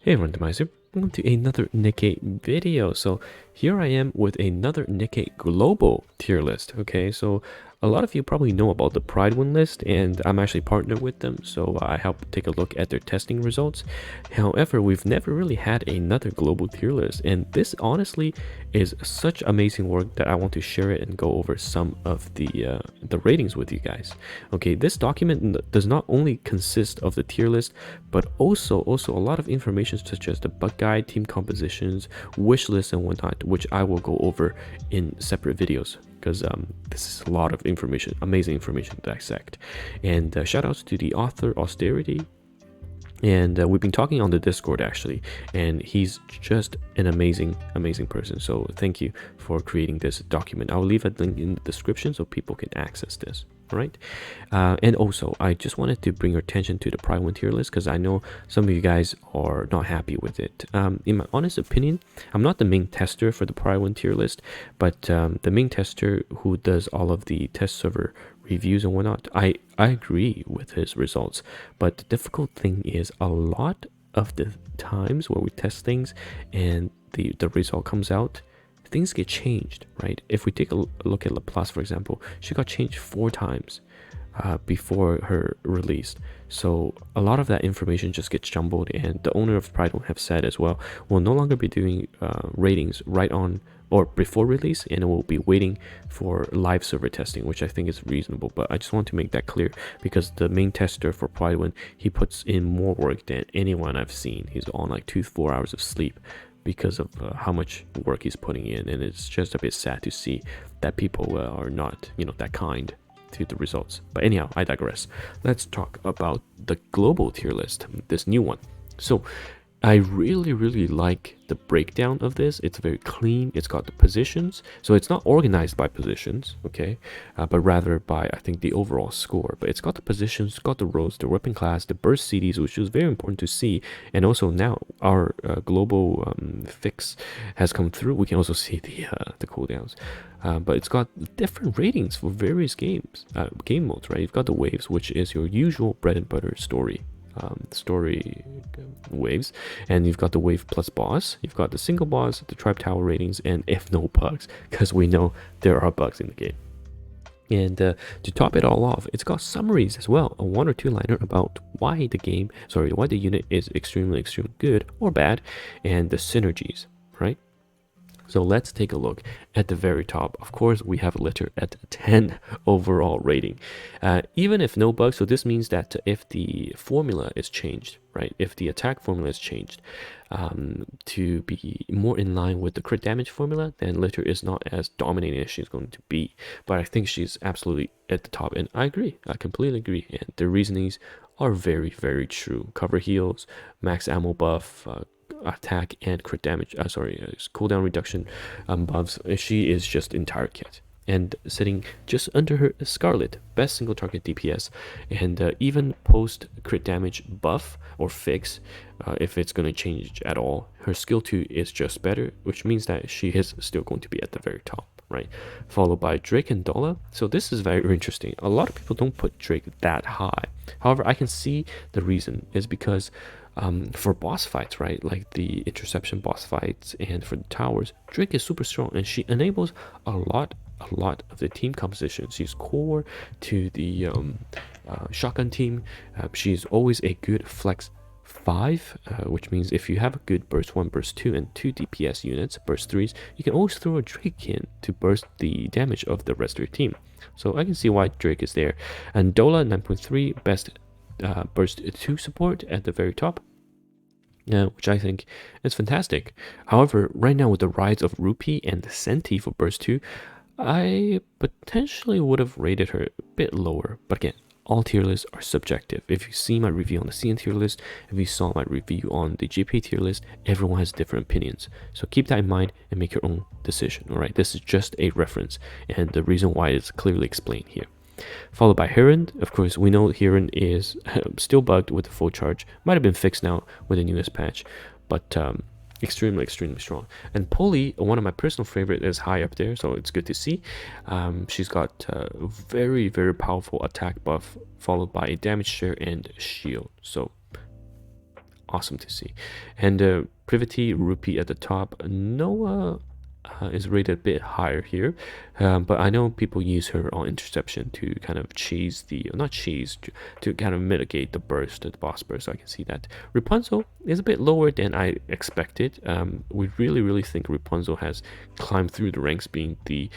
Hey everyone, TimaeuSS. Welcome to another NIKKE video. So here I am with another NIKKE global tier list. Okay, so a lot of you probably know about the Pride Win list, and I'm actually partnered with them, so I help take a look at their testing results. However, we've never really had another global tier list, and this honestly is such amazing work that I want to share it and go over some of the ratings with you guys. Okay, this document does not only consist of the tier list, but also a lot of information such as the bug guide, team compositions, wish lists, and whatnot, which I will go over in separate videos, because this is a lot of information, amazing information to dissect. And shout outs to the author Austerity, and we've been talking on the Discord actually, and he's just an amazing person. So thank you for creating this document. I'll leave a link in the description so people can access this. All right, and also I just wanted to bring your attention to the Pride Win tier list, because I know some of you guys are not happy with it. In my honest opinion, I'm not the main tester for the Pride Win tier list, but the main tester who does all of the test server reviews and whatnot, I agree with his results. But the difficult thing is, a lot of the times where we test things and the result comes out, things get changed, right? If we take a look at Laplace, for example, she got changed 4 times before her release. So a lot of that information just gets jumbled, and the owner of Pride will have said as well, we'll no longer be doing ratings right on or before release, and we'll be waiting for live server testing, which I think is reasonable. But I just want to make that clear, because the main tester for Pride Win, he puts in more work than anyone I've seen. He's on like 2-4 hours of sleep because of how much work he's putting in, and it's just a bit sad to see that people are not, that kind to the results. But anyhow, I digress. Let's talk about the global tier list, this new one. So I really like the breakdown of this. It's very clean. It's got the positions, so it's not organized by positions, okay, but rather by, I think, the overall score. But it's got the positions, it's got the rows, the weapon class, the burst CDs, which is very important to see. And also now our global fix has come through. We can also see the cooldowns, but it's got different ratings for various games, game modes, right? You've got the waves, which is your usual bread and butter story waves, and you've got the wave plus boss, you've got the single boss, the tribe tower ratings, and if no bugs, because we know there are bugs in the game. And to top it all off, it's got summaries as well, a 1 or 2 liner about why the unit is extremely good or bad, and the synergies, right? So let's take a look at the very top. Of course, we have Litter at 10 overall rating. Even if no bugs, so this means that if the formula is changed, right? If the attack formula is changed to be more in line with the crit damage formula, then Litter is not as dominating as she's going to be. But I think she's absolutely at the top, and I agree. I completely agree. And the reasonings are very true. Cover heals, max ammo buff, attack and crit damage, cooldown reduction buffs. She is just entire kit, and sitting just under her Scarlet, best single target DPS, and even post crit damage buff or fix, if it's going to change at all, her skill 2 is just better, which means that she is still going to be at the very top, right? Followed by Drake and Dola. So this is very interesting. A lot of people don't put Drake that high. However, I can see the reason is because for boss fights, right, like the interception boss fights and for the towers, Drake is super strong, and she enables a lot of the team composition. She's core to the shotgun team. She's always a good flex 5, which means if you have a good burst 1, burst 2, and 2 DPS units, burst 3s, you can always throw a Drake in to burst the damage of the rest of your team. So I can see why Drake is there. And Dola 9.3, best burst 2 support at the very top, which I think is fantastic. However, right now with the rise of Rupee and Senti for burst 2, I potentially would have rated her a bit lower. But again, all tier lists are subjective. If you see my review on the CN tier list, if you saw my review on the GP tier list, everyone has different opinions. So keep that in mind and make your own decision. All right, this is just a reference, and the reason why is clearly explained here. Followed by Heron. Of course, we know Heron is still bugged with the full charge. Might have been fixed now with the newest patch, but extremely strong. And Polly, one of my personal favorite, is high up there, so it's good to see. She's got very powerful attack buff, followed by a damage share and shield. So awesome to see. And Privity Rupee at the top. Noah is rated a bit higher here, but I know people use her on interception to kind of cheese the, not cheese, to kind of mitigate the burst, the boss burst. So I can see that. Rapunzel is a bit lower than I expected. We really think Rapunzel has climbed through the ranks, being the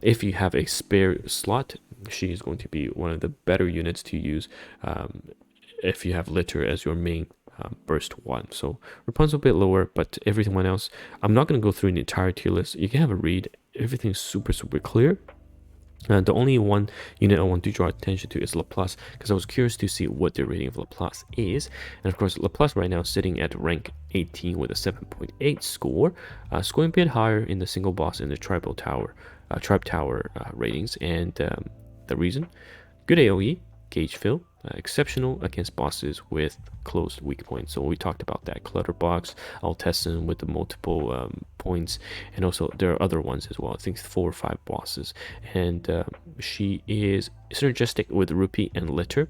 if you have a spare slot, she is going to be one of the better units to use if you have Litter as your main burst one. So Rapunzel a bit lower, but everyone else, I'm not going to go through the entire tier list. You can have a read. Everything's super clear. The only one unit I want to draw attention to is Laplace, because I was curious to see what the rating of Laplace is. And of course, Laplace right now is sitting at rank 18 with a 7.8 score, scoring a bit higher in the single boss and the tribe tower ratings. And the reason, good AoE, gauge fill, exceptional against bosses with closed weak points. So we talked about that Clutterbox, Altessin with the multiple points, and also there are other ones as well. I think 4 or 5 bosses, and she is synergistic with Rupee and Litter.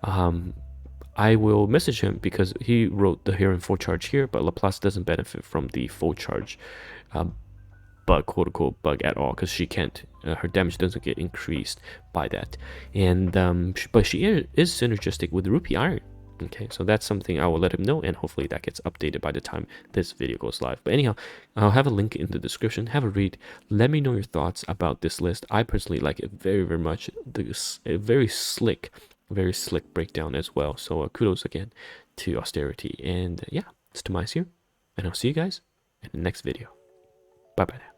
I will message him because he wrote the Heron full charge here, but Laplace doesn't benefit from the full charge bug, quote-unquote bug, at all, because she can't, her damage doesn't get increased by that. And but she is synergistic with Rupee Iron. Okay, so that's something I will let him know, and hopefully that gets updated by the time this video goes live. But anyhow, I'll have a link in the description. Have a read. Let me know your thoughts about this list. I personally like it very much. A very slick breakdown as well. So kudos again to Austerity. And yeah, it's TimaeuSS here, and I'll see you guys in the next video. Bye bye now.